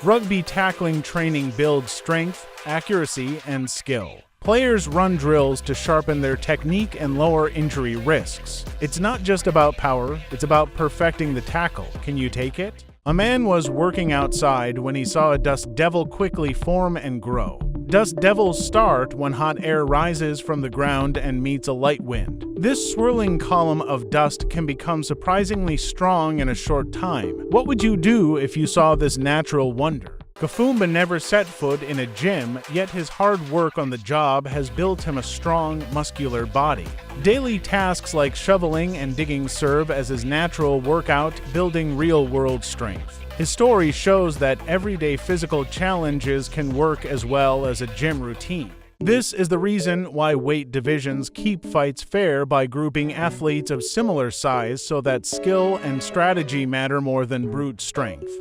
Rugby tackling training builds strength, accuracy, and skill. Players run drills to sharpen their technique and lower injury risks. It's not just about power, it's about perfecting the tackle. Can you take it? A man was working outside when he saw a dust devil quickly form and grow. Dust devils start when hot air rises from the ground and meets a light wind. This swirling column of dust can become surprisingly strong in a short time. What would you do if you saw this natural wonder? Kafumba never set foot in a gym, yet his hard work on the job has built him a strong, muscular body. Daily tasks like shoveling and digging serve as his natural workout, building real-world strength. His story shows that everyday physical challenges can work as well as a gym routine. This is the reason why weight divisions keep fights fair by grouping athletes of similar size so that skill and strategy matter more than brute strength.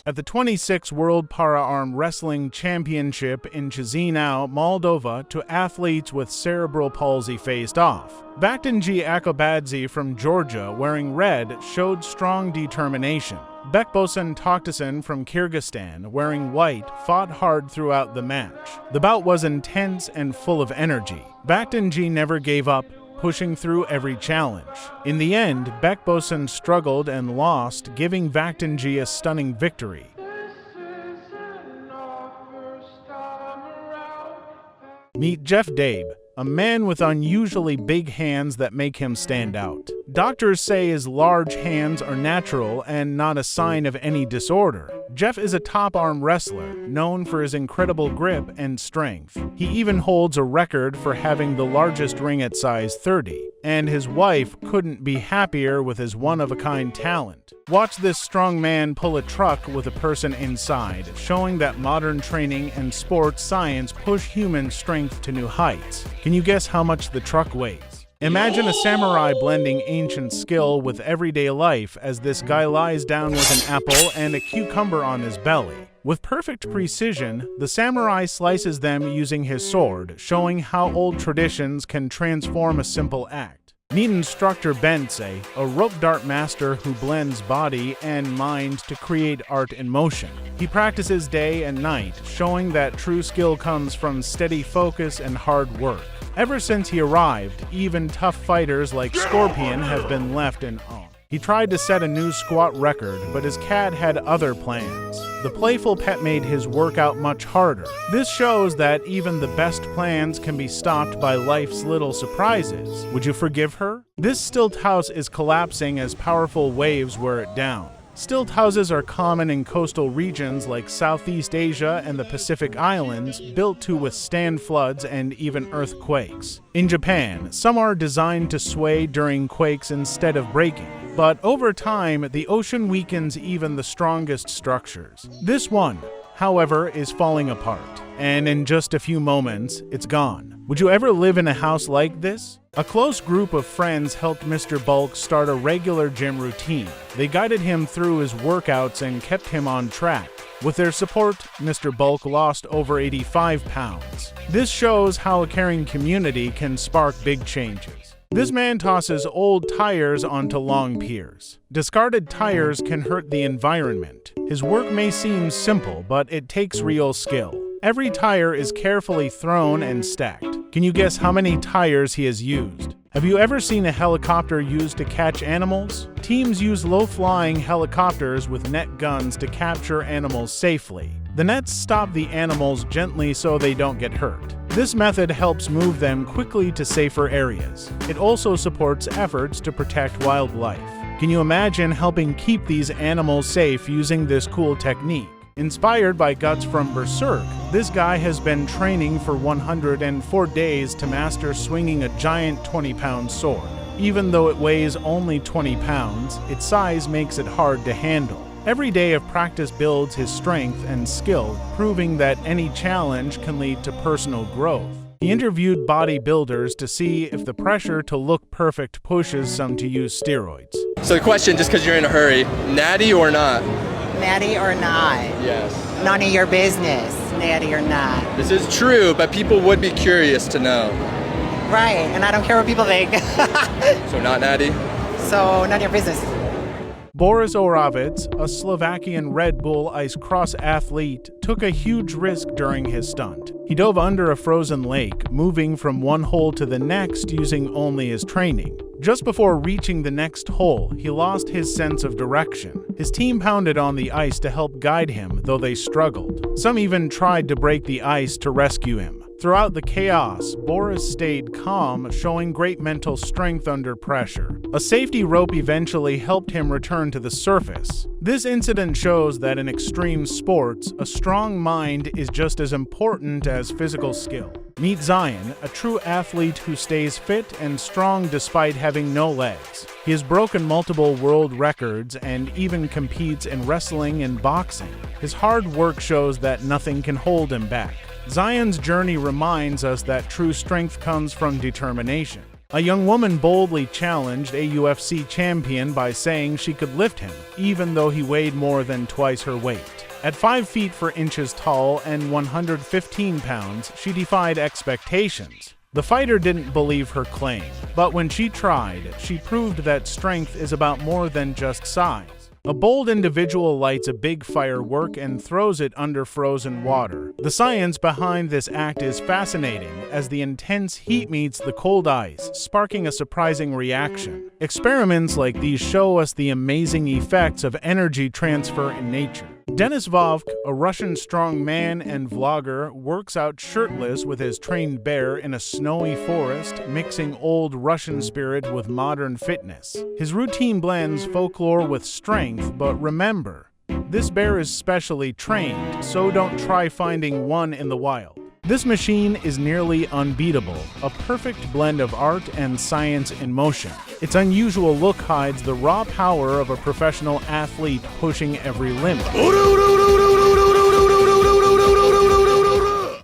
At the 26th World Para-Arm Wrestling Championship in Chisinau, Moldova, two athletes with cerebral palsy faced off. Baktanji Akobadze from Georgia, wearing red, showed strong determination. Bekbosan Toktasan from Kyrgyzstan, wearing white, fought hard throughout the match. The bout was intense and full of energy. Baktanji never gave up, pushing through every challenge. In the end, Bekbosan struggled and lost, giving Baktanji a stunning victory. Meet Jeff Dabe, a man with unusually big hands that make him stand out. Doctors say his large hands are natural and not a sign of any disorder. Jeff is a top arm wrestler, known for his incredible grip and strength. He even holds a record for having the largest ring at size 30, and his wife couldn't be happier with his one-of-a-kind talent. Watch this strong man pull a truck with a person inside, showing that modern training and sports science push human strength to new heights. Can you guess how much the truck weighs? Imagine a samurai blending ancient skill with everyday life as this guy lies down with an apple and a cucumber on his belly. With perfect precision, the samurai slices them using his sword, showing how old traditions can transform a simple act. Meet instructor Bensei, a rope dart master who blends body and mind to create art in motion. He practices day and night, showing that true skill comes from steady focus and hard work. Ever since he arrived, even tough fighters like Scorpion have been left in awe. He tried to set a new squat record, but his cat had other plans. The playful pet made his workout much harder. This shows that even the best plans can be stopped by life's little surprises. Would you forgive her? This stilt house is collapsing as powerful waves wear it down. Stilt houses are common in coastal regions like Southeast Asia and the Pacific Islands, built to withstand floods and even earthquakes. In Japan, some are designed to sway during quakes instead of breaking. But over time, the ocean weakens even the strongest structures. This one, however, is falling apart, and in just a few moments, it's gone. Would you ever live in a house like this? A close group of friends helped Mr. Bulk start a regular gym routine. They guided him through his workouts and kept him on track. With their support, Mr. Bulk lost over 85 pounds. This shows how a caring community can spark big changes. This man tosses old tires onto long piers. Discarded tires can hurt the environment. His work may seem simple, but it takes real skill. Every tire is carefully thrown and stacked. Can you guess how many tires he has used? Have you ever seen a helicopter used to catch animals? Teams use low-flying helicopters with net guns to capture animals safely. The nets stop the animals gently so they don't get hurt. This method helps move them quickly to safer areas. It also supports efforts to protect wildlife. Can you imagine helping keep these animals safe using this cool technique? Inspired by guts from Berserk, this guy has been training for 104 days to master swinging a giant 20-pound sword. Even though it weighs only 20 pounds, its size makes it hard to handle. Every day of practice builds his strength and skill, proving that any challenge can lead to personal growth. He interviewed bodybuilders to see if the pressure to look perfect pushes some to use steroids. So the question, just because you're in a hurry, natty or not? Natty or not? Yes. None of your business, natty or not. This is true, but people would be curious to know. Right, and I don't care what people think. So not natty? So none of your business. Boris Oravec, a Slovakian Red Bull ice cross athlete, took a huge risk during his stunt. He dove under a frozen lake, moving from one hole to the next using only his training. Just before reaching the next hole, he lost his sense of direction. His team pounded on the ice to help guide him, though they struggled. Some even tried to break the ice to rescue him. Throughout the chaos, Boris stayed calm, showing great mental strength under pressure. A safety rope eventually helped him return to the surface. This incident shows that in extreme sports, a strong mind is just as important as physical skill. Meet Zion, a true athlete who stays fit and strong despite having no legs. He has broken multiple world records and even competes in wrestling and boxing. His hard work shows that nothing can hold him back. Zion's journey reminds us that true strength comes from determination. A young woman boldly challenged a UFC champion by saying she could lift him, even though he weighed more than twice her weight. At 5 feet 4 inches tall and 115 pounds, she defied expectations. The fighter didn't believe her claim, but when she tried, she proved that strength is about more than just size. A bold individual lights a big firework and throws it under frozen water. The science behind this act is fascinating, as the intense heat meets the cold ice, sparking a surprising reaction. Experiments like these show us the amazing effects of energy transfer in nature. Denis Vovk, a Russian strongman and vlogger, works out shirtless with his trained bear in a snowy forest, mixing old Russian spirit with modern fitness. His routine blends folklore with strength, but remember, this bear is specially trained, so don't try finding one in the wild. This machine is nearly unbeatable, a perfect blend of art and science in motion. Its unusual look hides the raw power of a professional athlete pushing every limit.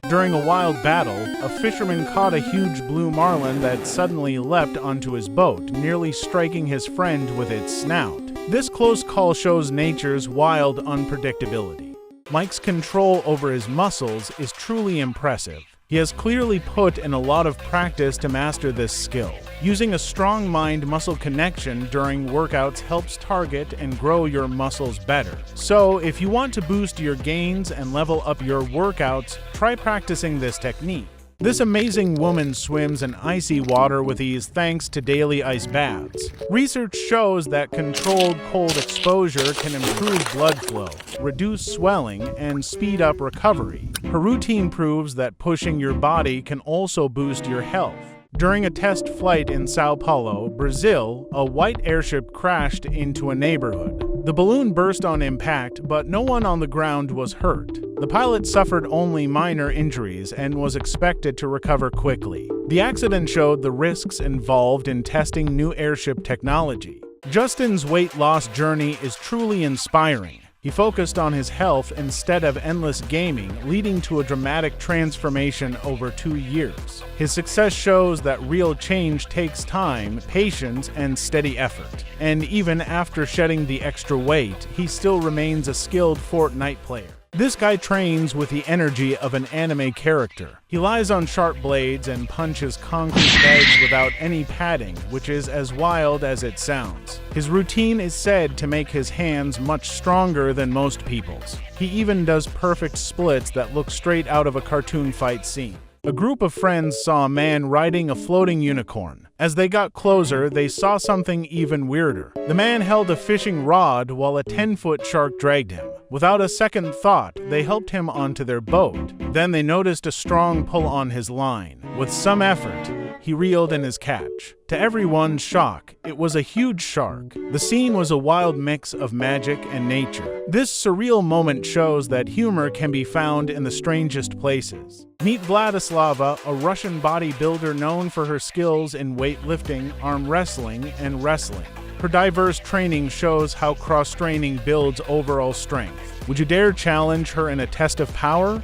During a wild battle, a fisherman caught a huge blue marlin that suddenly leapt onto his boat, nearly striking his friend with its snout. This close call shows nature's wild unpredictability. Mike's control over his muscles is truly impressive. He has clearly put in a lot of practice to master this skill. Using a strong mind-muscle connection during workouts helps target and grow your muscles better. So, if you want to boost your gains and level up your workouts, try practicing this technique. This amazing woman swims in icy water with ease thanks to daily ice baths. Research shows that controlled cold exposure can improve blood flow, reduce swelling, and speed up recovery. Her routine proves that pushing your body can also boost your health. During a test flight in Sao Paulo, Brazil, a white airship crashed into a neighborhood. The balloon burst on impact, but no one on the ground was hurt. The pilot suffered only minor injuries and was expected to recover quickly. The accident showed the risks involved in testing new airship technology. Justin's weight loss journey is truly inspiring. He focused on his health instead of endless gaming, leading to a dramatic transformation over 2 years. His success shows that real change takes time, patience, and steady effort. And even after shedding the extra weight, he still remains a skilled Fortnite player. This guy trains with the energy of an anime character. He lies on sharp blades and punches concrete legs without any padding, which is as wild as it sounds. His routine is said to make his hands much stronger than most people's. He even does perfect splits that look straight out of a cartoon fight scene. A group of friends saw a man riding a floating unicorn. As they got closer, they saw something even weirder. The man held a fishing rod while a 10-foot shark dragged him. Without a second thought, they helped him onto their boat. Then they noticed a strong pull on his line. With some effort, he reeled in his catch. To everyone's shock, it was a huge shark. The scene was a wild mix of magic and nature. This surreal moment shows that humor can be found in the strangest places. Meet Vladislava, a Russian bodybuilder known for her skills in weightlifting, arm wrestling, and wrestling. Her diverse training shows how cross-training builds overall strength. Would you dare challenge her in a test of power?